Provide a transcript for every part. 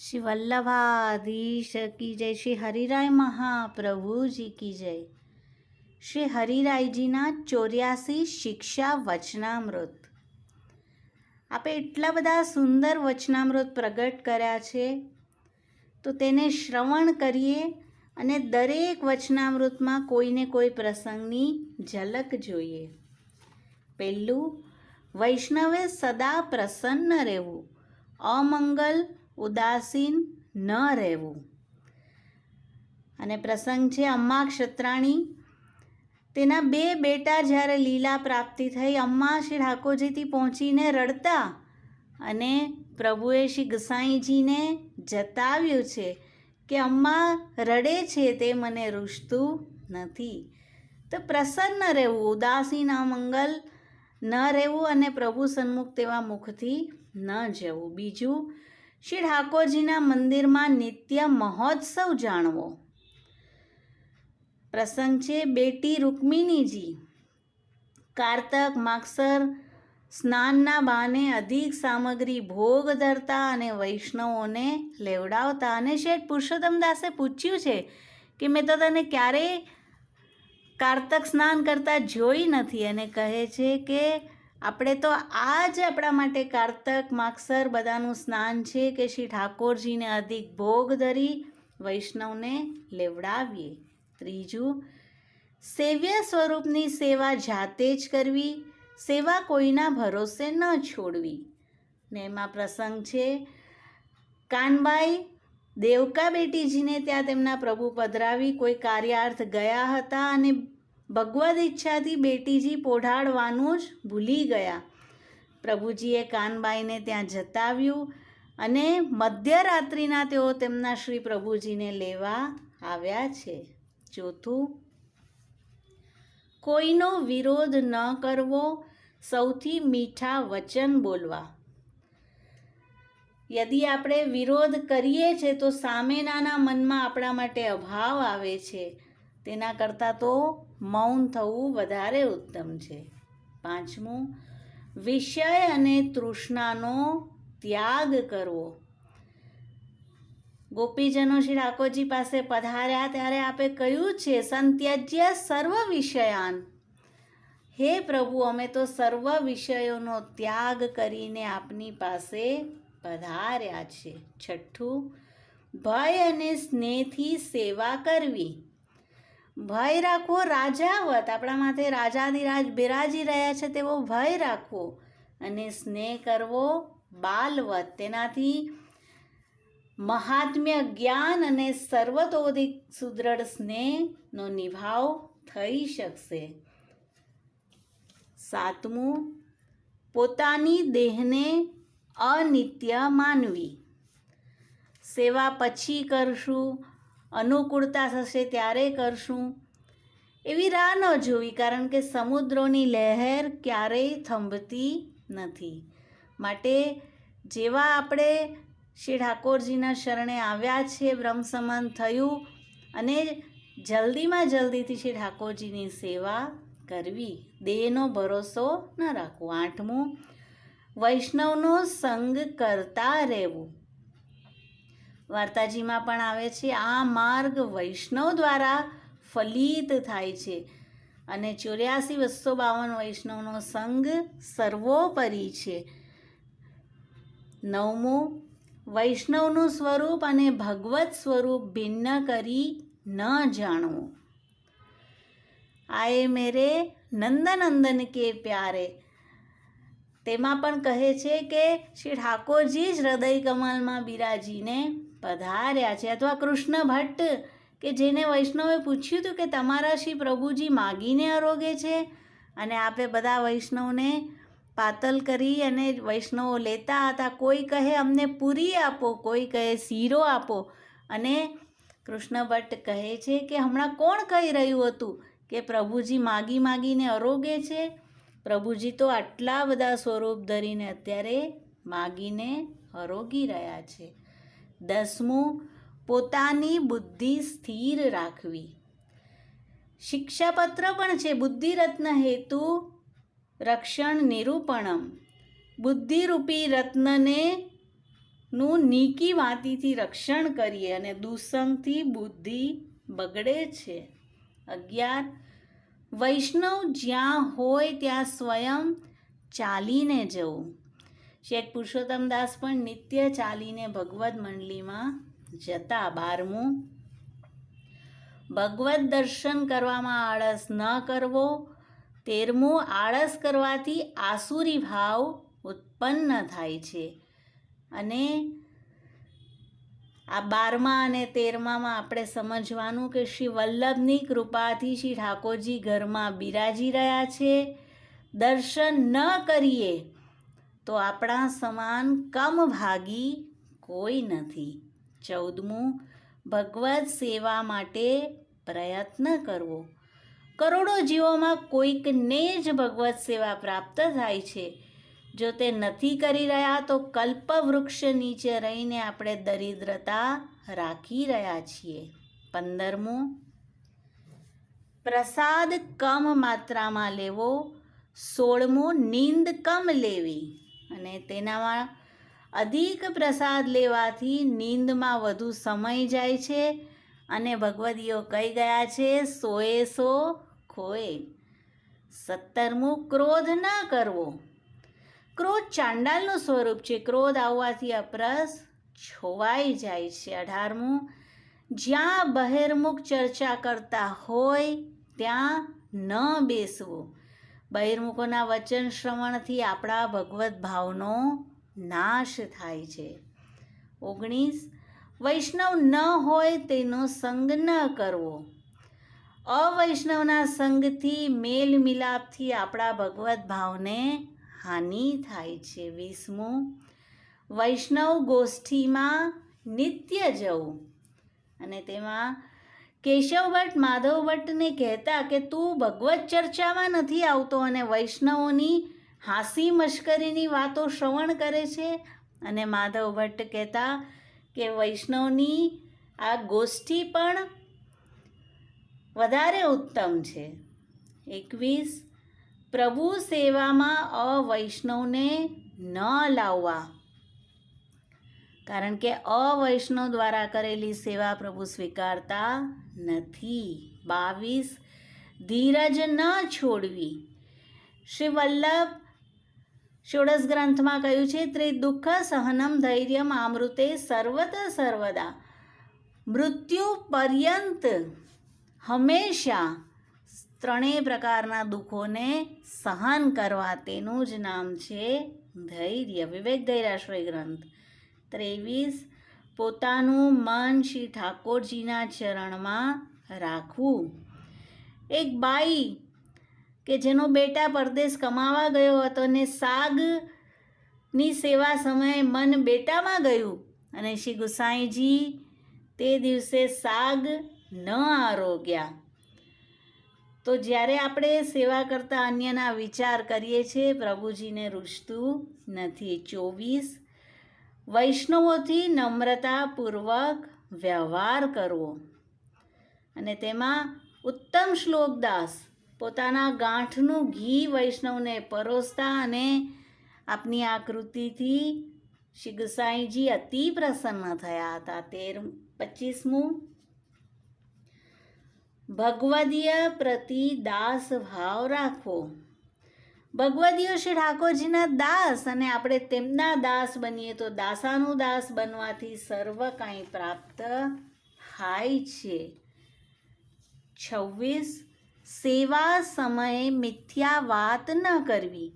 श्री वल्लभाधीश की जय। श्री हरिराय महाप्रभु जी की जय। श्री હરિરાયજીના 84 શિક્ષા વચનામૃત. આપે એટલા બધા સુંદર વચનામૃત પ્રગટ કર્યા છે, તો તેને શ્રવણ કરીએ અને દરેક વચનામૃતમાં કોઈને કોઈ પ્રસંગની ઝલક જોઈએ. પહેલું, વૈષ્ણવે સદા પ્રસન્ન રહેવું, અમંગલ ઉદાસીન ન રહેવું. અને પ્રસંગ છે અમ્મા ક્ષત્રાણી. તેના 2 બેટા જ્યારે લીલા પ્રાપ્તિ થઈ, અમ્મા શ્રી ઠાકોરજીથી પહોંચીને રડતા અને પ્રભુએ શ્રી ગસાઈજીને જતાવ્યું છે કે અમ્મા રડે છે તે મને રૂષતું નથી. તો પ્રસન્ન રહેવું, ઉદાસીન અમંગલ ન રહેવું અને પ્રભુ સન્મુખ તેવા મુખથી ન જવું. બીજું, શ્રી ઠાકોરજીના મંદિરમાં નિત્ય મહોત્સવ જાણવો. પ્રસંગ છે બેટી રૂકમિણીજી કારતક માગસર સ્નાનના બહાને અધિક સામગ્રી ભોગ ધરતા અને વૈષ્ણવોને લેવડાવતા. અને શેઠ પુરુષોત્તમદાસે પૂછ્યું છે કે મેં તો તને ક્યારેય કારતક સ્નાન કરતા જોઈ નથી. અને કહે છે કે આપણે તો આ જ આપણા માટે કારતક માગસર બધાનું સ્નાન છે કે શ્રી ઠાકોરજીને અધિક ભોગ ધરી વૈષ્ણવને લેવડાવીએ. ત્રીજું, સેવ્ય સ્વરૂપની સેવા જાતે જ કરવી, સેવા કોઈના ભરોસે ન છોડવી. ને એમાં પ્રસંગ છે કાનબાઈ દેવકા બેટીજીને ત્યાં તેમના પ્રભુ પધરાવી કોઈ કાર્યાર્થ ગયા હતા અને ભગવદ ઈચ્છાથી બેટીજી પોઢાડવાનું જ ભૂલી ગયા. પ્રભુજીએ કાનબાઈને ત્યાં જતાવ્યું અને મધ્યરાત્રિના તેઓ તેમના શ્રી પ્રભુજીને લેવા આવ્યા છે. ચોથું, કોઈનો વિરોધ ન કરવો, સૌથી મીઠા વચન બોલવા. યદિ આપણે વિરોધ કરીએ છીએ તો સામેનાના મનમાં આપણા માટે અભાવ આવે છે. તેના કરતાં તો મૌન થવું વધારે ઉત્તમ છે. પાંચમું, વિષય અને તૃષ્ણાનો ત્યાગ કરવો. ગોપીજનો શ્રી ઠાકોરજી પાસે પધાર્યા ત્યારે આપે કહ્યું છે સંત્યજ્ય સર્વ વિષયાન. હે પ્રભુ, અમે તો સર્વ વિષયોનો ત્યાગ કરીને આપની પાસે પધાર્યા છે. છઠ્ઠું, ભય અને સ્નેહથી સેવા કરવી. ભય રાખવો રાજાવત, આપણા માથે રાજાધિરાજ બિરાજી રહ્યા છે તેવો ભય રાખવો. અને સ્નેહ કરવો બાલવત, તેનાથી મહાત્મ્ય જ્ઞાન અને સર્વતોધિક સુદૃઢ સ્નેહનો નિભાવ થઈ શકશે. સાતમું, પોતાની દેહને અનિત્ય માનવી. સેવા પછી કરશું, અનુકૂળતા થશે ત્યારે કરશું એવી રાહ ન જોવી, કારણ કે સમુદ્રોની લહેર ક્યારેય થંભતી નથી. માટે જેવા આપણે શ્રી ઠાકોરજીના શરણે આવ્યા છીએ, બ્રહ્મસમાન થયું અને જલ્દીમાં જલ્દીથી શ્રી ઠાકોરજીની સેવા કરવી, દેહનો ભરોસો ન રાખવો. આઠમું, વૈષ્ણવનો સંગ કરતા રહેવું. વાર્તાજીમાં પણ આવે છે આ માર્ગ વૈષ્ણવ દ્વારા ફલિત થાય છે અને 84,252 વૈષ્ણવનો સંગ સર્વોપરી છે. નવમું, વૈષ્ણવનું સ્વરૂપ અને ભગવત સ્વરૂપ ભિન્ન કરી ન જાણવું. આએ મેરે નંદનંદન કે પ્યારે. તેમાં પણ કહે છે કે શ્રી ઠાકોરજી જ હૃદય કમલમાં બિરાજીને પધાર્યા છે. અથવા કૃષ્ણ ભટ્ટ કે જેને વૈષ્ણવે પૂછ્યું હતું કે તમારા શ્રી પ્રભુજી માગીને આરોગે છે, અને આપે બધા વૈષ્ણવને પાતલ કરી અને વૈષ્ણવો લેતા હતા. કોઈ કહે અમને પૂરી આપો, કોઈ કહે શીરો આપો. અને કૃષ્ણ ભટ્ટ કહે છે કે હમણાં કોણ કહી રહ્યું હતું કે પ્રભુજી માગી માગીને આરોગે છે? પ્રભુજી તો આટલા બધા સ્વરૂપ ધરીને અત્યારે માગીને આરોગી રહ્યા છે. 10મું, પોતાની બુદ્ધિ સ્થિર રાખવી. શિક્ષાપત્ર પણ છે બુદ્ધિરત્ન હેતુ રક્ષણ નિરૂપણમ. બુદ્ધિરૂપી રત્નને નું નીકી વાતીથી રક્ષણ કરીએ અને દુસંગથી બુદ્ધિ બગડે છે. 11. વૈષ્ણવ જ્યાં હોય ત્યાં સ્વયં ચાલીને જવું. શેઠ પુરુષોત્તમદાસ પણ નિત્ય ચાલીને ભગવદ મંડળીમાં જતા. 12. ભગવદ દર્શન કરવામાં આળસ ન કરવો. 13. આળસ કરવાથી આસુરી ભાવ ઉત્પન્ન થાય છે. અને આ 12મા અને 13મામાં આપણે સમજવાનું કે શ્રી વલ્લભની કૃપાથી શ્રી ઠાકોરજી ઘરમાં બિરાજી રહ્યા છે. દર્શન ન કરીએ તો આપણા સમાન કમભાગી કોઈ નથી. 14. ભગવત સેવા માટે પ્રયત્ન કરવો. કરોડો જીવોમાં કોઈકને જ ભગવત સેવા પ્રાપ્ત થાય છે. જો તે નથી કરી રહ્યા તો કલ્પવૃક્ષ નીચે રહીને આપણે દરિદ્રતા રાખી રહ્યા છીએ. 15. પ્રસાદ કમ માત્રામાં લેવો. 16. નીંદ કમ લેવી. અને તેનામાં અધિક પ્રસાદ લેવાથી નીંદમાં વધુ સમય જાય છે અને ભગવદીઓ કહી ગયા છે સોએ સો ખોએ. 17. ક્રોધ ના કરવો. ક્રોધ ચાંડાલનું સ્વરૂપ છે. ક્રોધ આવવાથી અપરસ છોવાઈ જાય છે. 18. જ્યાં બહિર્મુખ ચર્ચા કરતા હોય ત્યાં ન બેસવું. બહિર્મુખોના વચન શ્રવણથી આપણા ભગવત ભાવનો નાશ થાય છે. 19. વૈષ્ણવ ન હોય તેનો સંગ ન કરવો. અવૈષ્ણવના સંગથી મેલ મિલાપથી આપણા ભગવત ભાવને હાનિ થાય છે. 20. વૈષ્ણવ ગોષ્ઠીમાં નિત્ય જવું. અને તેમાં કેશવ ભટ્ટ માધવ ભટ્ટને કહેતા કે તું ભગવત ચર્ચામાં નથી આવતો અને વૈષ્ણવોની હાસી મશ્કરીની વાતો શ્રવણ કરે છે. અને માધવ ભટ્ટ કહેતા કે વૈષ્ણવની આ ગોષ્ઠી પણ વધારે ઉત્તમ છે. 21. પ્રભુ સેવામાં અવૈષ્ણવને ન લાવવા. કારણ કે અવૈષ્ણવ દ્વારા કરેલી સેવા પ્રભુ સ્વીકારતા નથી. 22. ધીરજ ન છોડવી. શ્રી વલ્લભ ષોડશ ગ્રંથમાં કહ્યું છે ત્રિદુઃખ સહનમ ધૈર્યમ આમૃતે સર્વત સર્વદા. મૃત્યુ પર્યંત હંમેશા ત્રણેય પ્રકારના દુઃખોને સહન કરવા તેનું જ નામ છે ધૈર્ય. વિવેક ધૈર્યાશ્રય ગ્રંથ. 23. પોતાનું મન શ્રી ઠાકોરજીના ચરણમાં રાખવું. એક બાઈ કે જેનો બેટા પરદેશ કમાવા ગયો હતો અને સાગની સેવા સમયે મન બેટામાં ગયું અને શ્રી ગુસાઈજી તે દિવસે સાગ ન આરોગ્યા. તો જ્યારે આપણે સેવા કરતા અન્યના વિચાર કરીએ છીએ પ્રભુજીને રૂચતું નથી. 24. વૈષ્ણવોથી નમ્રતાપૂર્વક વ્યવહાર કરવો. અને તેમાં ઉત્તમ શ્લોકદાસ પોતાના ગાંઠનું ઘી વૈષ્ણવને પરોસતા અને આપની આ કૃતિથી શ્રી ગુસાઈજી અતિ પ્રસન્ન થયા હતા. 25. ભગવદીય પ્રતિ દાસ ભાવ રાખવો. ભગવદીઓ શ્રી ઠાકોરજીના દાસ અને આપણે તેમના દાસ બનીએ તો દાસાનું દાસ બનવાથી સર્વ કાંઈ પ્રાપ્ત થાય છે. 26. સેવા સમયે મિથ્યા વાત ન કરવી.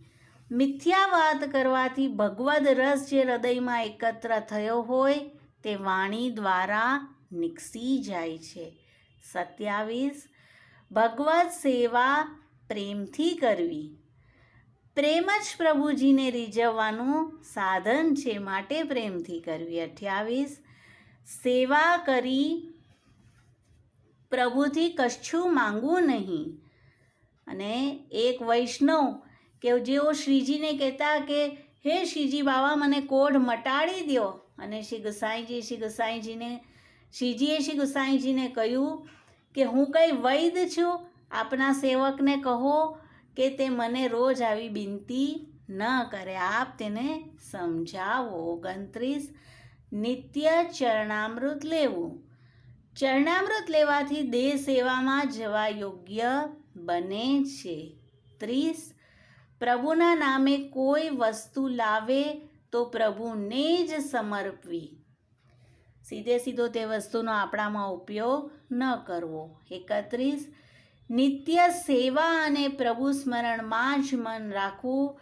મિથ્યા વાત કરવાથી ભગવદ રસ જે હૃદયમાં એકત્ર થયો હોય તે વાણી દ્વારા નિકસી જાય છે. 27. ભગવદ સેવા પ્રેમથી કરવી. પ્રેમ જ પ્રભુજીને રીઝવવાનું સાધન છે, માટે પ્રેમથી કરવી. 28. સેવા કરી પ્રભુથી કશું માંગવું નહીં. અને એક વૈષ્ણવ કે જેઓ શ્રીજીને કહેતા કે હે શ્રીજી બાવા મને કોઢ મટાડી દો, અને શ્રીજીએ શ્રી ગુસાઈજીને કહ્યું કે હું કંઈ વૈદ છું, આપના સેવકને કહો કે તે મને રોજ આવી બિનતી ન કરે, આપ તેને સમજાવો. 29. નિત્ય ચરણામૃત લેવું. ચરણામૃત લેવાથી દેહ સેવામાં જવા યોગ્ય બને છે. 30. પ્રભુના નામે કોઈ વસ્તુ લાવે તો પ્રભુને જ સમર્પવી. સીધે સીધો તે વસ્તુનો આપણામાં ઉપયોગ ન કરવો. 31. નિત્ય સેવા અને પ્રભુ સ્મરણમાં જ મન રાખવું.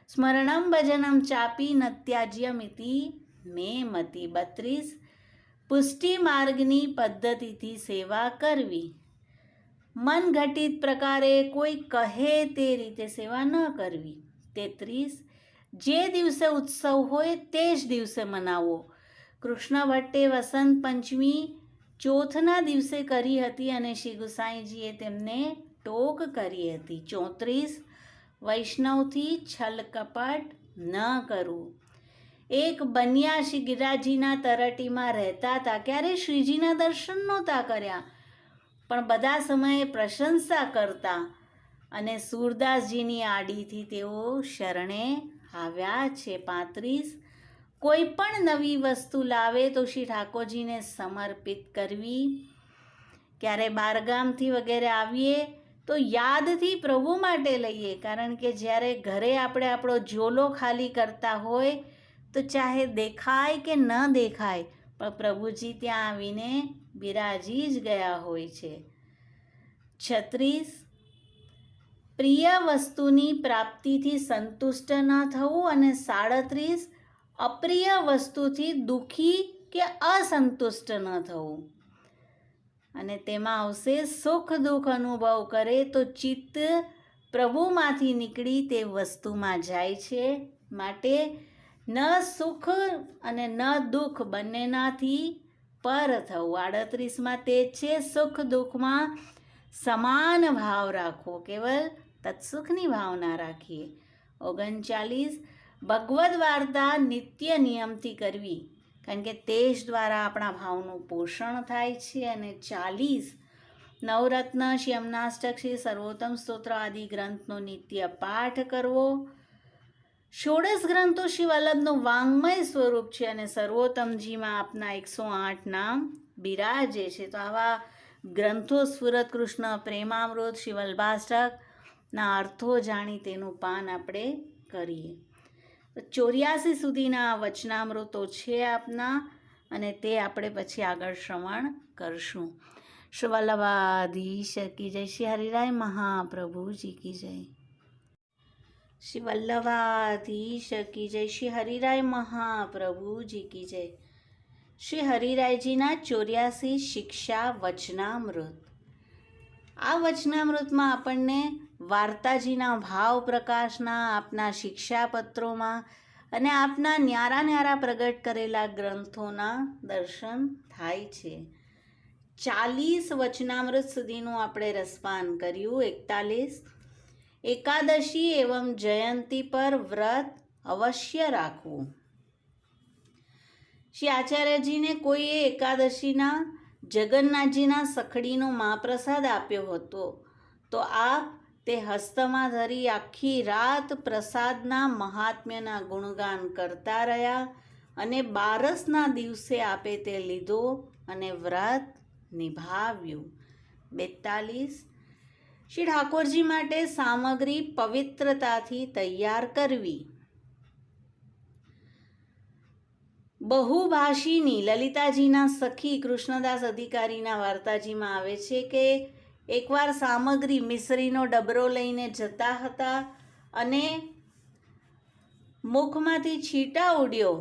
સ્મરણમ ભજનમ ચાપી ન ત્યાજ્યમિતિ મે મતિ. 32. પુષ્ટિ માર્ગની પદ્ધતિથી સેવા કરવી. મન ઘટિત પ્રકારે કોઈ કહે તે રીતે સેવા ન કરવી. 33. જે દિવસે ઉત્સવ હોય તે જ દિવસે મનાવો. કૃષ્ણ ભટ્ટે વસંત પંચમી ચોથના દિવસે કરી હતી અને શ્રી ગુસાઈજીએ તેમને ટોક કરી હતી. 34. વૈષ્ણવથી છલ કપટ ન કરવું. એક બનિયા શ્રી ગિરિરાજજીના તરટીમાં રહેતા હતા. ક્યારે શ્રીજીના દર્શન નહોતા કર્યા, પણ બધા સમયે પ્રશંસા કરતા અને સૂરદાસજીની આડીથી તેઓ શરણે આવ્યા છે. 35. કોઈ પણ નવી વસ્તુ લાવે તો શ્રી ઠાકોરજીને સમર્પિત કરવી. ક્યારે બારગામથી વગેરે આવીએ તો યાદથી પ્રભુ માટે લઈએ, કારણ કે જ્યારે ઘરે આપણે આપણો ઝોલો ખાલી કરતા હોય તો ચાહે દેખાય કે ન દેખાય પણ પ્રભુજી ત્યાં આવીને બિરાજી જ ગયા હોય છે. 36. પ્રિય વસ્તુની પ્રાપ્તિથી સંતુષ્ટ ન થવું. અને 37. અપ્રિય વસ્તુથી દુઃખી કે અસંતુષ્ટ ન થવું. અને તેમાં આવશે સુખ દુઃખ અનુભવ કરે તો ચિત્ત પ્રભુમાંથી નીકળી તે વસ્તુમાં જાય છે. માટે ન સુખ અને ન દુઃખ બંનેનાથી પર થવું. 38. તે છે સુખ દુઃખમાં સમાન ભાવ રાખવો, કેવલ તત્સુખની ભાવના રાખીએ. 39. ભગવદ્ વાર્તા નિત્ય નિયમથી કરવી, કારણ કે તે જ દ્વારા આપણા ભાવનું પોષણ થાય છે. અને 40. નવરત્ન, શ્રી યમનાષ્ટક, શ્રી સર્વોત્તમ સ્તોત્ર આદિ ગ્રંથનો નિત્ય પાઠ કરવો. ષોડશ ગ્રંથો શ્રી વલ્લભનું વાંગ્મય સ્વરૂપ છે અને સર્વોત્તમજીમાં આપના 108 નામ બિરાજે છે. તો આવા ગ્રંથો સ્ફુરત કૃષ્ણ પ્રેમામૃત, શ્રી વલ્લભાષ્ટકના અર્થો જાણી તેનું પાન આપણે કરીએ. 84 સુધીના વચનામૃતો છે આપના, અને તે આપણે પછી આગળ શ્રવણ કરશું. શ્રી વલ્લભાધીશ કી જય. શ્રી હરિરાય મહાપ્રભુજી કી જય. શ્રી વલ્લભાધીશ કી જય. શ્રી હરિરાય મહાપ્રભુજી કી જય. શ્રી હરિરાયજીના 84 શિક્ષા વચનામૃત. આ વચનામૃતમાં આપણને વાર્તાજીના ભાવ પ્રકાશના, આપના શિક્ષાપત્રોમાં અને આપના ન્યારા ન્યારા પ્રગટ કરેલા ગ્રંથોના દર્શન થાય છે. 40 વચનામૃત સુધીનું આપણે રસપાન કર્યું. 41. એકાદશી એવં જયંતી પર વ્રત અવશ્ય રાખવું. શ્રી આચાર્યજીને કોઈએ એકાદશીના જગન્નાથજીના સખડીનો મહાપ્રસાદ આપ્યો હતો, તો આપ તે હસ્તમાં ધરી આખી રાત પ્રસાદના મહાત્મ્યના ગુણગાન કરતા રહ્યા અને બારસના દિવસે આપે તે લીધો અને વ્રત નિભાવ્યું. 42. શ્રી ઠાકોરજી માટે સામગ્રી પવિત્રતાથી તૈયાર કરવી. બહુભાષીની લલિતાજીના સખી કૃષ્ણદાસ અધિકારીના વાર્તાજીમાં આવે છે કે એકવાર સામગ્રી મિશ્રીનો ડબરો લઈને જતા હતા અને મુખમાંથી છીટા ઉડ્યો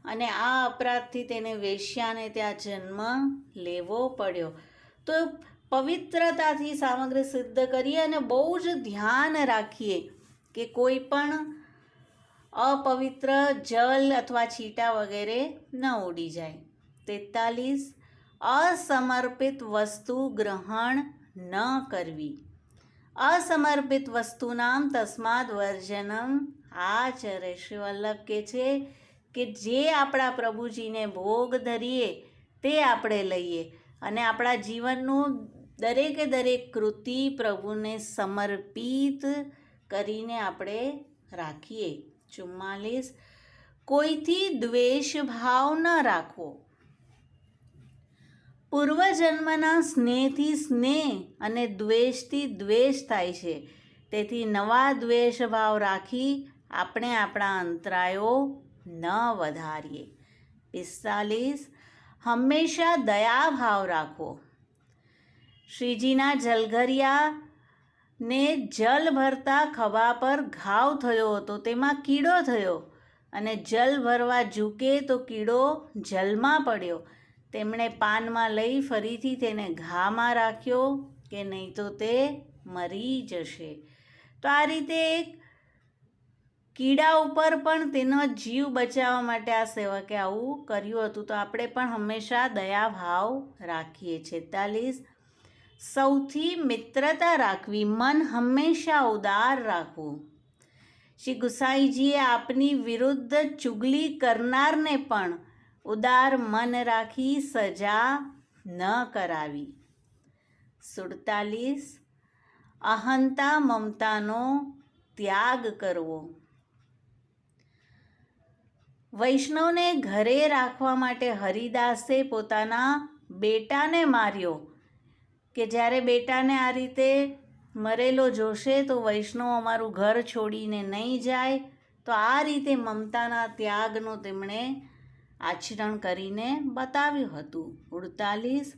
અને આ અપરાધથી તેને વેશ્યાને ત્યાં જન્મ લેવો પડ્યો. તો પવિત્રતાથી સામગ્રી સિદ્ધ કરીએ અને બહુ જ ધ્યાન રાખીએ કે કોઈ પણ અપવિત્ર જલ અથવા છીટા વગેરે ન ઉડી જાય. 43. અસમર્પિત વસ્તુ ગ્રહણ ન કરવી. અસમર્પિત વસ્તુનામ તસ્માદ વર્જનમ આચરે. શ્રી વલ્લભ કહે છે કે જે આપણા પ્રભુજીને ભોગ ધરીએ તે આપણે લઈએ અને આપણા જીવનનું દરેકે દરેક કૃતિ પ્રભુને સમર્પિત કરીને આપણે રાખીએ. 44. કોઈથી દ્વેષ ભાવ ન રાખવો. પૂર્વજન્મના સ્નેહથી સ્નેહ અને દ્વેષથી દ્વેષ થાય છે. તેથી નવા દ્વેષ ભાવ રાખી આપણે આપણા અંતરાયો ન વધારીએ. 45. હંમેશા દયા ભાવ રાખવો. શ્રીજીના જલઘરિયાને જલ ભરતા ખભા પર ઘાવ થયો હતો, તેમાં કીડો થયો અને જલ ભરવા ઝૂકે તો કીડો જલમાં પડ્યો. તેમણે પાનમાં લઈ ફરીથી તેને ઘામાં રાખ્યો કે નહીં તો તે મરી જશે. તો આ રીતે એક કીડા ઉપર પણ તેનો જીવ બચાવવા માટે આ સેવકે આવું કર્યું હતું. તો આપણે પણ હંમેશા દયા ભાવ રાખીએ. 46. સૌથી મિત્રતા રાખવી, મન હંમેશા ઉદાર રાખવું. શ્રી ગુસાઈજીએ આપની વિરુદ્ધ ચુગલી કરનારને પણ ઉદાર મન રાખી સજા ન કરાવી. 47. અહંતા મમતાનો ત્યાગ કરવો. વૈષ્ણવને ઘરે રાખવા માટે હરિદાસે પોતાના બેટાને માર્યો કે જ્યારે બેટાને આ રીતે મરેલો જોશે તો વૈષ્ણવ અમારું ઘર છોડીને નહીં જાય. તો આ રીતે મમતાના ત્યાગનો તેમણે આચરણ કરીને બતાવ્યું હતું. 48.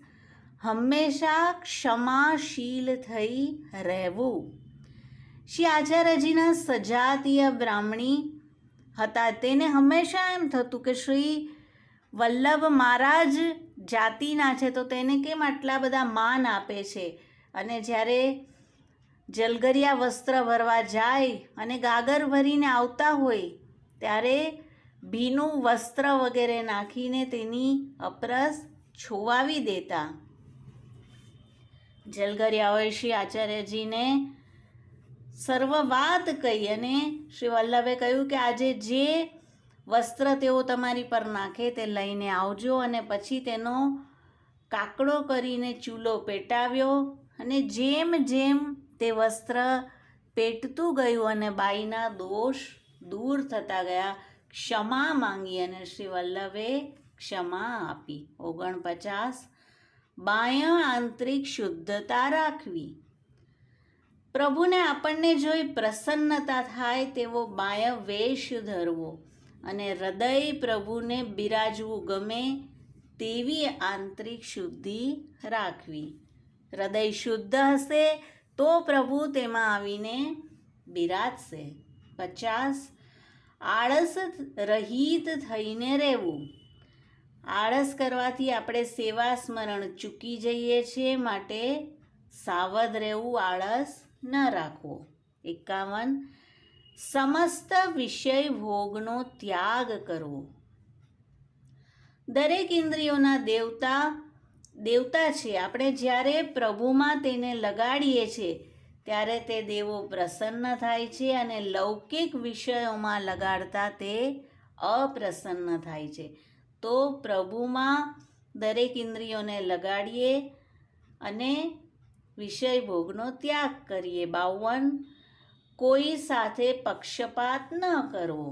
હંમેશા ક્ષમાશીલ થઈ રહેવું. શ્રી આચાર્યજીના સજાતીય બ્રાહ્મણી હતા. તેને હંમેશા એમ થતું કે શ્રી વલ્લભ મારા જ જાતિના છે તો તેને કેમ આટલા બધા માન આપે છે. અને જ્યારે જલગરિયા વસ્ત્ર ભરવા જાય અને ગાગર ભરીને આવતા હોય ત્યારે ભીનું વસ્ત્ર વગેરે નાખીને તેની અપરસ છોવાવી દેતા. જલગરિયાઓએ શ્રી આચાર્યજીને સર્વ વાત કહી અને શ્રી વલ્લભે કહ્યું કે આજે જે વસ્ત્ર તેઓ તમારી પર નાખે તે લઈને આવજો. અને પછી તેનો કાકડો કરીને ચૂલો પેટાવ્યો અને જેમ જેમ તે વસ્ત્ર પેટતું ગયું અને બાઈના દોષ દૂર થતા ગયા, ક્ષમા માંગી અને શ્રી વલ્લભે ક્ષમા આપી. 49. બાહ્ય આંતરિક શુદ્ધતા રાખવી. પ્રભુને આપણને જોઈ પ્રસન્નતા થાય તેવો બાહ્ય વેશ ધરવો અને હૃદય પ્રભુને બિરાજવું ગમે તેવી આંતરિક શુદ્ધિ રાખવી. હૃદય શુદ્ધ હશે તો પ્રભુ તેમાં આવીને બિરાજશે. 50. આળસ રહિત થઈને રહેવું. આળસ કરવાથી આપણે સેવા સ્મરણ ચૂકી જઈએ છીએ, માટે સાવધ રહેવું, આળસ ન રાખવો. 51. સમસ્ત વિષય ભોગનો ત્યાગ કરવો. દરેક ઇન્દ્રિયોના દેવતા છે. આપણે જ્યારે પ્રભુમાં તેને લગાડીએ છીએ ત્યારે તે દેવો પ્રસન્ન થાય છે અને લૌકિક વિષયોમાં લગાડતા તે અપ્રસન્ન થાય છે. તો પ્રભુમાં દરેક ઇન્દ્રિયોને લગાડીએ અને વિષય ભોગનો ત્યાગ કરીએ. 52. કોઈ સાથે પક્ષપાત ન કરવો.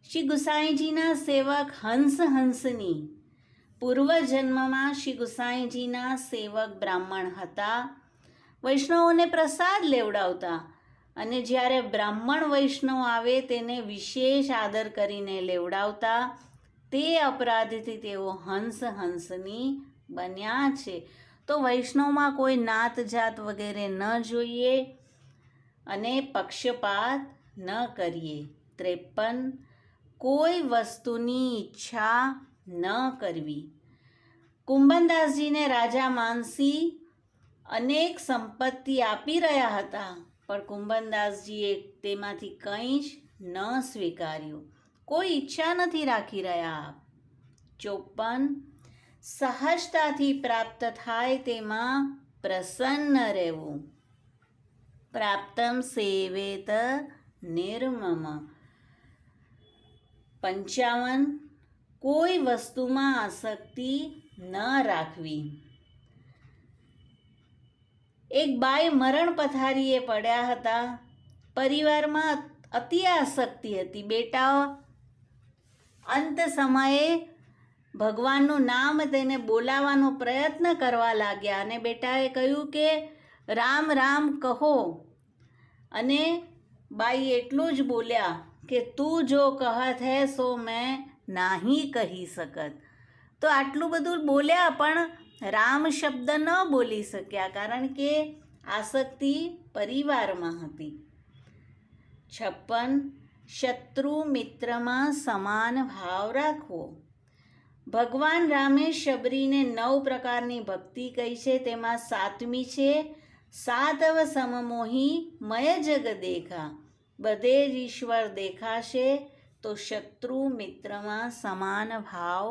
શ્રી ગુસાઈજીના સેવક હંસની પૂર્વજન્મમાં શ્રી ગુસાઈજીના સેવક બ્રાહ્મણ હતા. વૈષ્ણવોને પ્રસાદ લેવડાવતા અને જ્યારે બ્રાહ્મણ વૈષ્ણવ આવે તેને વિશેષ આદર કરીને લેવડાવતા. તે અપરાધથી તેઓ હંસની બન્યા છે. તો વૈષ્ણવમાં કોઈ નાત જાત વગેરે ન જોઈએ અને પક્ષપાત ન કરીએ. 53. કોઈ વસ્તુની ઈચ્છા ન કરવી. કુંભનદાસજીને રાજા માનસી અનેક સંપત્તિ આપી રહ્યા હતા, પણ કુંભનદાસજીએ તેમાંથી કંઈ જ ન સ્વીકાર્યું. કોઈ ઈચ્છા નથી રાખી રહ્યા. 54. સહજતાથી પ્રાપ્ત થાય તેમાં પ્રસન્ન રહેવું. પ્રાપ્તમ સેવેત નિર્મમ. 55. કોઈ વસ્તુમાં આસક્તિ ન રાખવી. એક બાઈ મરણ પથારીએ પડ્યા હતા. પરિવારમાં અતિ આસક્તિ હતી. બેટા અંત સમયે ભગવાનનું નામ તેને બોલાવવાનો પ્રયત્ન કરવા લાગ્યા અને બેટાએ કહ્યું કે રામ રામ કહો, અને બાઈ એટલું જ બોલ્યા કે તું જો કહત હૈ સો મેં નાહી કહી શકત. તો આટલું બધું બોલ્યા પણ રામ શબ્દ ન બોલી શક્યા, કારણ કે આસક્તિ પરિવારમાં હતી. 56. શત્રુ મિત્રમાં સમાન ભાવ રાખવો. ભગવાન રામે શબરીને 9 પ્રકારની ભક્તિ કહી છે. તેમાં 7મી છે સાતવ સમમોહી મય જગ દેખા. બધે જ ઈશ્વર દેખાશે તો શત્રુ મિત્રમાં સમાન ભાવ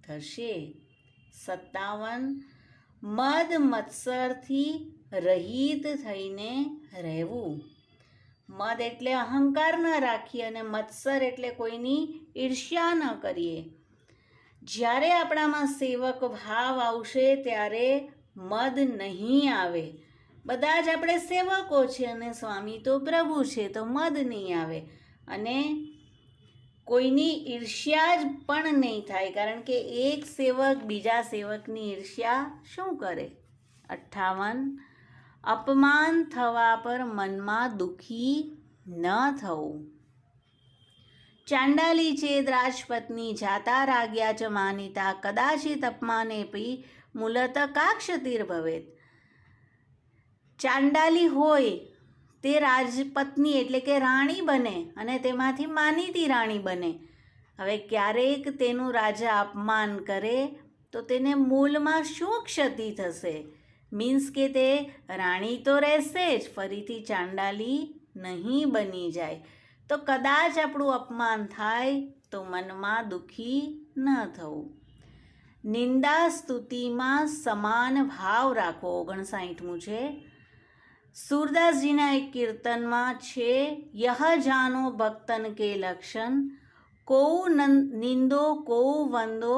થશે. 57. મદ મત્સરથી રહિત થઈને રહેવું. મદ એટલે અહંકાર ન રાખીએ અને મત્સર એટલે કોઈની ઈર્ષ્યા ન કરીએ. જ્યારે આપણામાં સેવક ભાવ આવશે ત્યારે મદ નહીં આવે. બધા જ આપણે સેવકો છે અને સ્વામી તો પ્રભુ છે, તો મદ નહીં આવે અને કોઈની ઈર્ષ્યા જ પણ નહીં થાય, કારણ કે એક સેવક બીજા સેવકની ઈર્ષ્યા શું કરે. 58. અપમાન થવા પર મનમાં દુઃખી ન થવું. ચાંડાલી ચેદ રાજપત્ની જાતા રાજ્યા ચ માનિતા કદાચિત અપમાનેપી મૂલત કાક્ષતિર્ભવેત. ચાંડાલી હોય તે રાજપત્ની એટલે કે રાણી બને અને તેમાંથી માનીતી રાણી બને. હવે ક્યારેક તેનું રાજા અપમાન કરે તો તેને મૂલમાં શું ક્ષતિ થશે? મીન્સ કે તે રાણી તો રહેશે જ, ફરીથી ચાંડાલી નહીં બની જાય. તો કદાચ આપણું અપમાન થાય તો મનમાં દુઃખી ન થવું. નિંદા સ્તુતિમાં સમાન ભાવ રાખવો. 59મું છે. સુરદાસજીના એક કીર્તનમાં છે યહ જાનો ભક્તન કે લક્ષણ, કોઉ નિંદો કોઉ વંદો,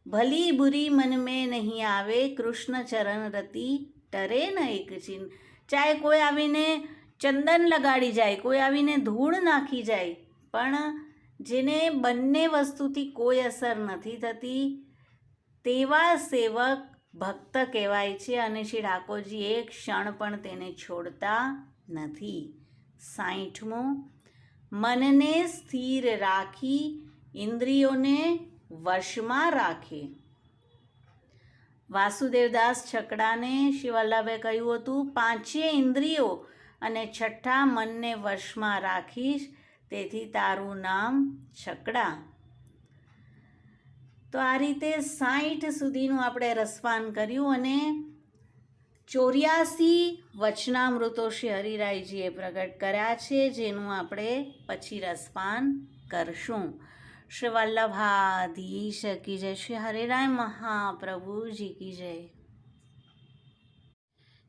ભલી બુરી મન મેં નહીં આવે, કૃષ્ણ ચરણ રતિ ટરે ન એક ચિન. ચાહે કોઈ આવીને ચંદન લગાડી જાય, કોઈ આવીને ધૂળ નાખી જાય, પણ જેને બંને વસ્તુથી કોઈ અસર નથી થતી તેવા સેવક ભક્ત કહેવાય છે અને શ્રી ઠાકોરજી એક ક્ષણ પણ તેને છોડતા નથી. 60મું. મનને સ્થિર રાખી ઇન્દ્રિયોને વશમાં રાખે. વાસુદેવદાસ છકડાને શ્રી વલ્લભે કહ્યું હતું 5 ઇન્દ્રિયો અને 6ઠા મનને વશમાં રાખીશ, તેથી તારું નામ છકડા. તો આ રીતે 60 સુધીનું આપણે રસપાન કર્યું અને 84 વચનામૃતો શ્રી હરિરાયજીએ પ્રગટ કર્યા છે, જેનું આપણે પછી રસપાન કરશું. શ્રી વલ્લભાધીશ કી જય. શ્રી હરિરાય મહાપ્રભુજી કી જય.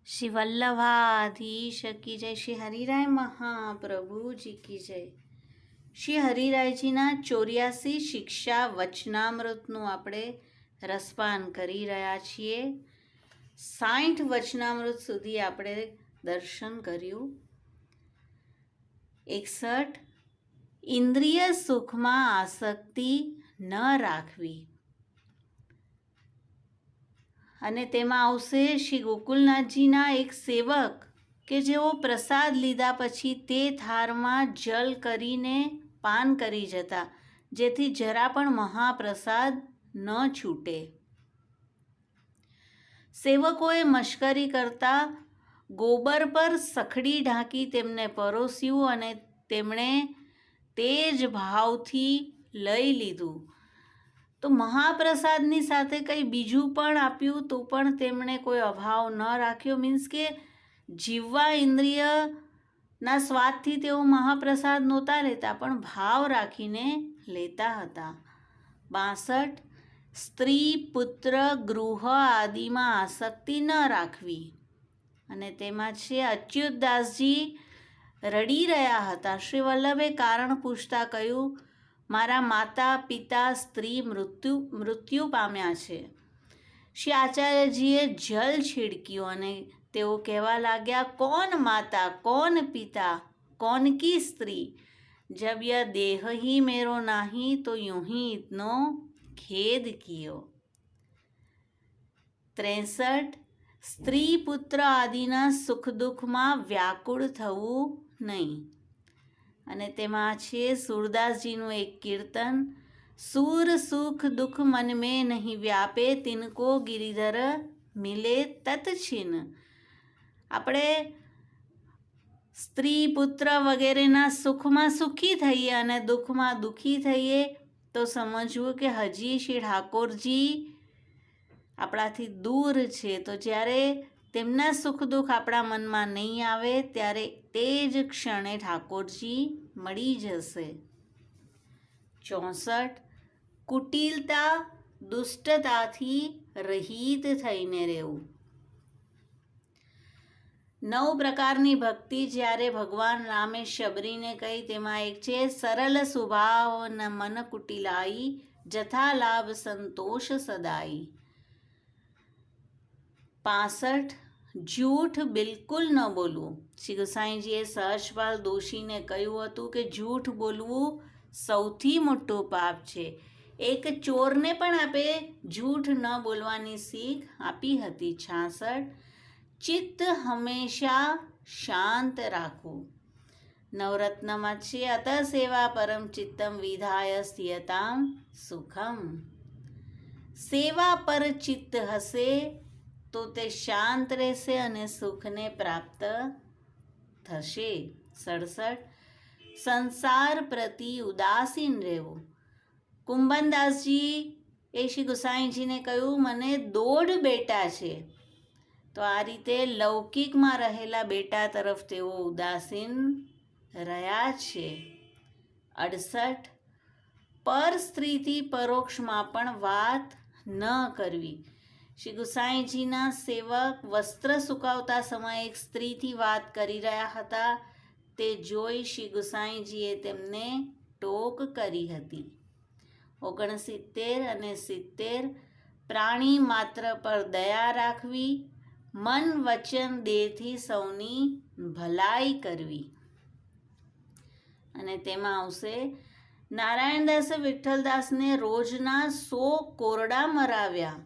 શ્રી વલ્લભાધીશ કી જય. શ્રી હરિરાય મહાપ્રભુજી કી જય. શ્રી હરિરાયજીના 84 શિક્ષા વચનામૃતનું આપણે રસપાન કરી રહ્યા છીએ. 60 વચનામૃત સુધી આપણે દર્શન કર્યું. 61. ઇન્દ્રિય સુખમાં આસક્તિ ન રાખવી. અને તેમાં આવશે શ્રી ગોકુલનાથજીના એક સેવક કે જેઓ પ્રસાદ લીધા પછી તે થારમાં જલ કરીને પાન કરી જતા, જેથી જરા પણ મહાપ્રસાદ ન છૂટે. સેવકોએ મશ્કરી કરતા ગોબર પર સખડી ઢાંકી તેમને પરોસ્યું અને તેમણે તે જ ભાવથી લઈ લીધું. તો મહાપ્રસાદની સાથે કંઈ બીજું પણ આપ્યું તો પણ તેમણે કોઈ અભાવ ન રાખ્યો. મીન્સ કે જીવવા ઇન્દ્રિયના સ્વાદથી તેઓ મહાપ્રસાદ નહોતા લેતા, પણ ભાવ રાખીને લેતા હતા. 62. સ્ત્રી પુત્ર ગૃહ આદિમાં આસક્તિ ન રાખવી. અને તેમાં છે અચ્યુતદાસજી રડી રહ્યા હતા. શ્રી વલ્લભે કારણ પૂછતા કહ્યું, મારા માતા પિતા સ્ત્રી મૃત્યુ પામ્યા છે. શ્રી આચાર્યજીએ જલ છીડક્યું અને તેઓ કહેવા લાગ્યા, કોણ માતા, કોણ પિતા, કોણ કી સ્ત્રી, जब यह देह ही मेरो नाही तो यूं ही इतनो खेद कियो। 63 સ્ત્રી પુત્ર આદિના સુખ દુઃખમાં વ્યાકુળ થવું નહીં. અને તેમાં છે સુરદાસજીનું એક કીર્તન, સૂર સુખ દુઃખ મન મેં નહીં વ્યાપે તિનકો ગિરિધર મિલે તત્છિન. આપણે સ્ત્રી પુત્ર વગેરેના સુખમાં સુખી થઈએ અને દુઃખમાં દુઃખી થઈએ તો સમજવું કે હજી શ્રી ઠાકોરજી આપણાથી દૂર છે. તો જ્યારે તેમના સુખ દુઃખ આપણા મનમાં નહીં આવે ત્યારે તે જ ક્ષણે ઠાકોરજી મળી જશે. 64 કુટિલતા દુષ્ટતાથી રહિત થઈને રહેવું. 9 પ્રકારની ભક્તિ જ્યારે ભગવાન રામે શબરીને કહી તેમાં એક છે સરળ સ્વભાવ ન મન કુટિલાઈ જથા લાભ સંતોષ સદાઈ. 65 જૂઠ બિલકુલ ન બોલવું. શ્રી ગુસાઈજીએ સહજપાલ દોશીને કહ્યું હતું કે જૂઠ બોલવું સૌથી મોટું પાપ છે. એક ચોરને પણ આપે જૂઠ ન બોલવાની શીખ આપી હતી. 66 ચિત્ત હંમેશા શાંત રાખવું. નવરત્નમાં છે અત સેવા પરમ ચિત્તમ વિધાય સ્થિયતામ સુખમ. સેવા પર ચિત્ત હશે તો તે શાંત રહેશે અને સુખને પ્રાપ્ત થશે. 67 સંસાર પ્રતિ ઉદાસીન રહેવું. કુંભનદાસજી એ શ્રી ગુસાઈજીને કહ્યું મને 2 બેટા છે. તો આ રીતે લૌકિકમાં રહેલા બેટા તરફ તેઓ ઉદાસીન રહ્યા છે. 68 પર સ્ત્રીથી પરોક્ષમાં પણ વાત ન કરવી. શ્રી ગુસાઈજીના સેવક વસ્ત્ર સુકાવતા સમયે એક સ્ત્રીથી વાત કરી રહ્યા હતા. તે જોઈ શ્રી ગુસાઈજીએ તેમને ટોક કરી હતી. 69 અને 70 પ્રાણી માત્ર પર દયા રાખવી, મન વચન દેહથી સૌની ભલાઈ કરવી. અને તેમાં આવશે નારાયણદાસે વિઠ્ઠલદાસને રોજના 100 કોરડા મરાવ્યા.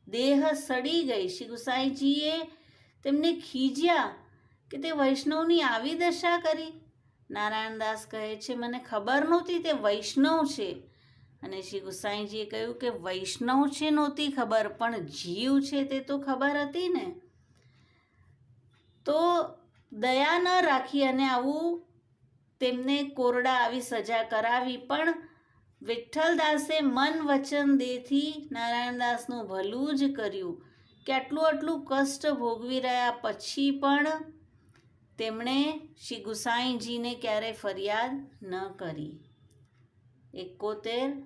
દેહ સડી ગઈ. શ્રી ગુસાઈજીએ તેમને ખીજ્યા કે તે વૈષ્ણવની આવી દશા કરી. નારાયણદાસ કહે છે મને ખબર નહોતી તે વૈષ્ણવ છે. અને શ્રી ગુસાઈજીએ કહ્યું કે વૈષ્ણવ છે નહોતી ખબર પણ જીવ છે તે તો ખબર હતી ને. તો દયા ન રાખી અને આવું તેમને કોરડા આવી સજા કરાવી. પણ વિઠ્ઠલદાસે મન વચન દેહથી નારાયણદાસનું ભલું જ કર્યું કે આટલું કષ્ટ ભોગવી રહ્યા પછી પણ તેમણે શ્રી ગુસાઈજીને ક્યારેય ફરિયાદ ન કરી. 71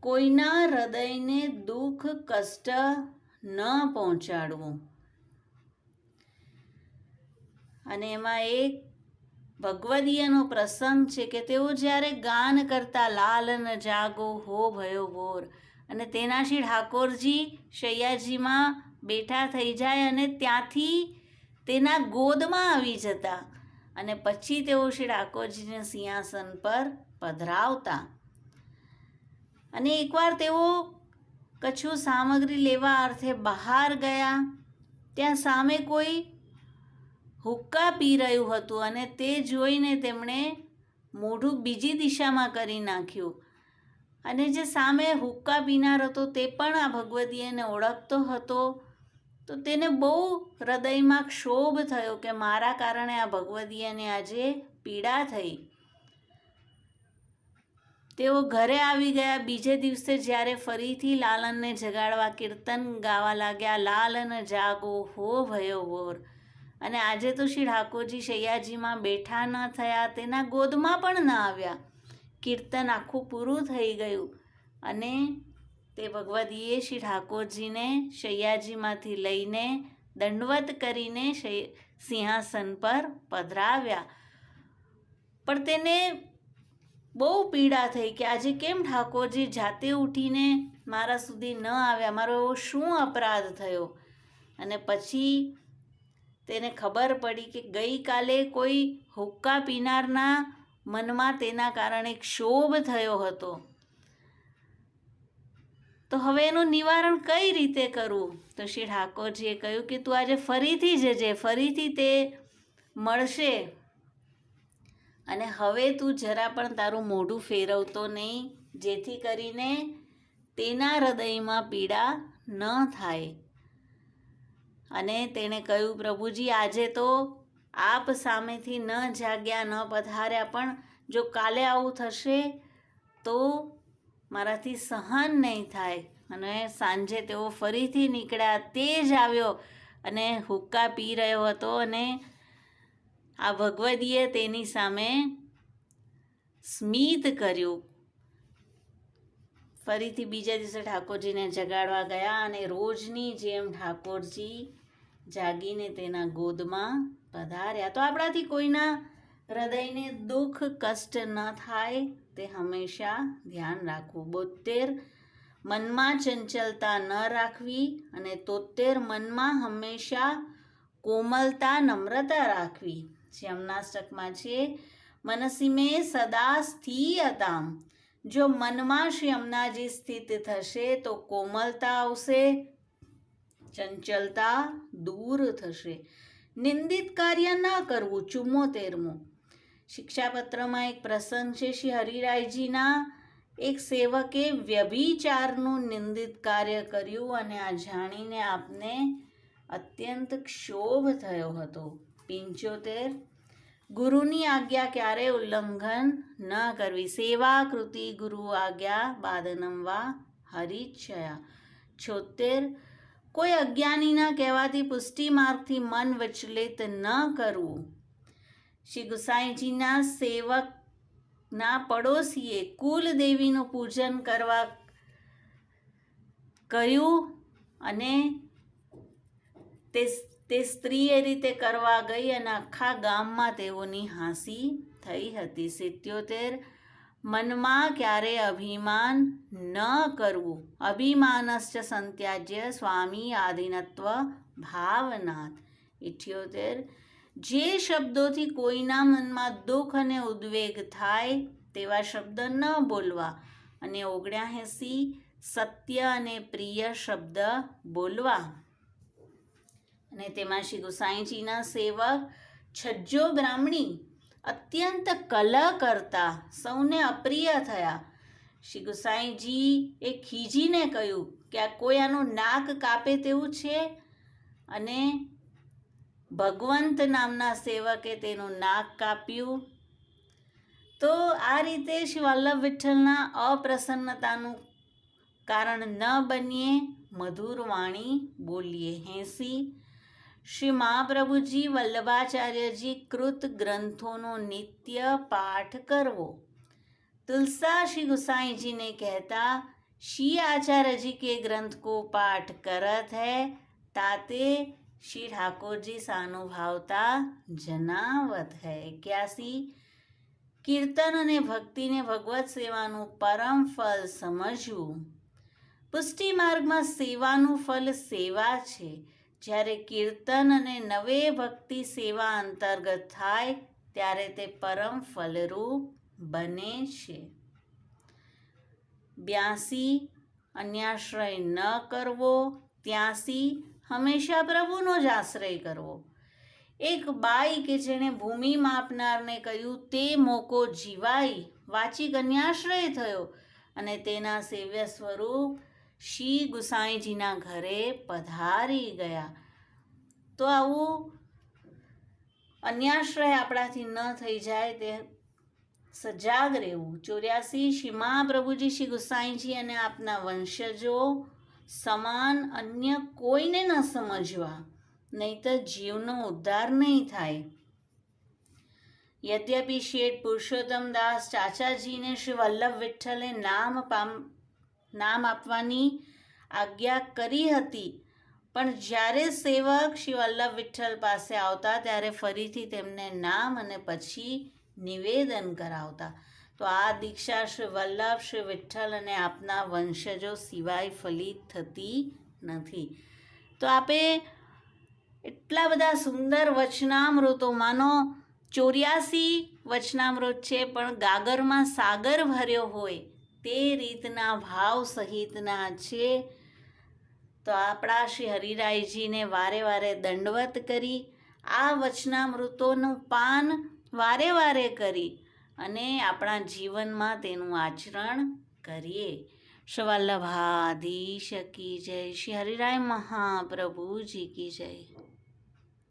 કોઈના હૃદયને દુઃખ કષ્ટ ન પહોંચાડવું. અને એમાં એક ભગવદીયનો પ્રસંગ છે કે તેઓ જ્યારે ગાન કરતા લાલન જાગો હો ભયો ભોર અને તેના શ્રી ઠાકોરજી શૈયાજીમાં બેઠા થઈ જાય અને ત્યાંથી તેના ગોદમાં આવી જતા અને પછી તેઓ શ્રી ઠાકોરજીને સિંહાસન પર પધરાવતા. અને એકવાર તેઓ કછું સામગ્રી લેવા અર્થે બહાર ગયા. ત્યાં સામે કોઈ હુક્કા પી રહ્યું હતું અને તે જોઈને તેમણે મોઢું બીજી દિશામાં કરી નાખ્યું. અને જે સામે હુક્કા પીનાર હતો તે પણ આ ભગવદીયને ઓળખતો હતો. તો તેને બહુ હૃદયમાં ક્ષોભ થયો કે મારા કારણે આ ભગવદીયને આજે પીડા થઈ. તેઓ ઘરે આવી ગયા. બીજે દિવસે જ્યારે ફરીથી લાલનને જગાડવા કીર્તન ગાવા લાગ્યા, લાલન જાગો હો ભયો ભોર. અને આજે તો શ્રી ઠાકોરજી શૈયાજીમાં બેઠા ન થયા, તેના ગોદમાં પણ ન આવ્યા. કીર્તન આખું પૂરું થઈ ગયું અને તે ભગવદીએ શ્રી ઠાકોરજીને શૈયાજીમાંથી લઈને દંડવત કરીને સિંહાસન પર પધરાવ્યા. પણ તેને બહુ પીડા થઈ કે આજે કેમ ઠાકોરજી જાતે ઉઠીને મારા સુધી ન આવ્યા, મારો એવો શું અપરાધ થયો. અને પછી તેને ખબર પડી કે ગઈકાલે કોઈ હુક્કા પીનારના મનમાં તેના કારણે ક્ષોભ થયો હતો. તો હવે એનું નિવારણ કઈ રીતે કરવું? તો શ્રી ઠાકોરજીએ કહ્યું કે તું આજે ફરીથી જજે, ફરીથી તે મળશે, અને હવે તું જરા પણ તારું મોઢું ફેરવતો નહીં, જેથી કરીને તેના હૃદયમાં પીડા ન થાય. અને તેણે કહ્યું, પ્રભુજી આજે તો આપ સામેથી ન જાગ્યા, ન પધાર્યા, પણ જો કાલે આવું થશે તો મારાથી સહન નહીં થાય. અને સાંજે તેઓ ફરીથી નીકળ્યા. તે જ આવ્યો અને હુક્કા પી રહ્યો હતો, અને આ ભગવદીએ તેની સામે સ્મિત કર્યું. ફરીથી બીજા દિવસે ઠાકોરજીને જગાડવા ગયા, અને રોજની જેમ ઠાકોરજી જાગીને તેના ગોદમાં પધાર્યા. તો આપણાથી કોઈના હૃદયને દુઃખ કષ્ટ ન થાય તે હંમેશા ધ્યાન રાખવું. 72 મનમાં ચંચલતા ન રાખવી, અને 73 મનમાં હંમેશા કોમલતા નમ્રતા રાખવી. જે અમનાષ્ટકમાં છે, મનસી મેં સદા સ્થિયતામ. જો મનમાં શ્રી અમનાજી સ્થિત થશે તો કોમલતા આવશે, ચંચલતા દૂર થશે. નિંદિત કાર્ય ન કરવું. 74મું શિક્ષાપત્રમાં એક પ્રસંગ છે. શ્રી હરિરાયજીના એક સેવકે વ્યભિચારનું નિંદિત કાર્ય કર્યું, અને આ જાણીને આપને અત્યંત ક્ષોભ થયો હતો. 75 ગુરુની આજ્ઞા ક્યારે ઉલ્લંઘન ન કરવી. સેવા કૃતિ ગુરુ આજ્ઞા બાદનમ વા હરિચ્છયા. 76 કોઈ અજ્ઞાનીના કહેવાથી પુષ્ટિ માર્ગથી મન વિચલિત ન કરવું. શ્રી ગુસાઈજીના સેવકના પડોશીએ કુલદેવીનું પૂજન કરવા કહ્યું, અને તે સ્ત્રી એ રીતે કરવા ગઈ, અને આખા ગામમાં તેઓની હાંસી થઈ હતી. 77 મનમાં ક્યારે અભિમાન ન કરવું. અભિમાનશ્ચ સંત્યાજ્ય સ્વામી આધીનત્વ ભાવનાથ. 78 જે શબ્દોથી કોઈના મનમાં દુઃખ અને ઉદ્વેગ થાય તેવા શબ્દ ન બોલવા. અને 79 સત્ય અને પ્રિય શબ્દ બોલવા. અને તેમાં શ્રી ગુસાઈજીના સેવક છજ્જો બ્રાહ્મણી અત્યંત કલહ કરતા સૌને અપ્રિય થયા. શ્રી ગુસાઈજી એ ખીજીને કહ્યું કે આ કોઈ આનું નાક કાપે તેવું છે, અને ભગવંત નામના સેવકે તેનું નાક કાપ્યું. તો આ રીતે શ્રી વલ્લભ વિઠ્ઠલના અપ્રસન્નતાનું કારણ ન બનીએ, મધુર વાણી બોલીએ. 80 શ્રી મહાપ્રભુજી વલ્લભાચાર્યજી કૃત ગ્રંથોનો નિત્ય પાઠ કરવો. तुलसा श्री गुसाई जी ने कहता, श्री आचार्य जी के ग्रंथ को पाठ करत है, ताते श्री ठाकुर जी सानुभावता जनावत है. 81 કીર્તન અને ભક્તિને ભગવત સેવાનું પરમ ફલ સમજવું. પુષ્ટિ માર્ગમાં સેવાનું ફલ સેવા છે, જ્યારે કીર્તન અને નવે ભક્તિ સેવા અંતર્ગત થાય ત્યારે તે પરમ ફલરૂપ બને છે. 82 અન્યાશ્રય ન કરવો. 83 હંમેશા પ્રભુનો જ આશ્રય કરવો. એક બાઈ કે જેણે ભૂમિ માપનારને કહ્યું તે મોકો જીવાઈ વાચિક અન્યાશ્રય થયો, અને તેના સેવ્ય સ્વરૂપ શ્રી ગુસાઈજીના ઘરે પધારી ગયા. તો આવું અન્યાશ્રય આપણાથી ન થઈ જાય તે સજાગ રહેવું. 84 શ્રી મહાપ્રભુજી શ્રી ગુસાઈજી અને આપના વંશજો સમાન અન્ય કોઈને ન સમજવા, નહીંતર જીવનો ઉદ્ધાર નહીં થાય. યદ્યપિ શેઠ પુરુષોત્તમ દાસ ચાચાજીને શ્રી વલ્લભ વિઠ્ઠલે નામ આપવાની આજ્ઞા કરી હતી, પણ જ્યારે સેવક શ્રી વલ્લભ વિઠ્ઠલ પાસે આવતા ત્યારે ફરીથી તેમને નામ અને પછી નિવેદન કરાવતા. તો આ દીક્ષા શ્રી વલ્લભ, શ્રી વિઠ્ઠલ અને આપના વંશજો સિવાય ફલિત થતી નથી. તો આપે એટલા બધા સુંદર વચનામૃતો, માનો 84 વચનામૃત છે, પણ ગાગરમાં સાગર ભર્યો હોય તે રીતના ભાવ સહિતના છે. તો આપણા શ્રી હરિરાયજીને વારે વારે દંડવત કરી આ વચનામૃતોનું પાન વારે વારે કરી અને આપણા જીવનમાં તેનું આચરણ કરીએ. શ્રી વલ્લભાધીશ કી જય, શ્રી હરિરાય મહાપ્રભુજી કી જય.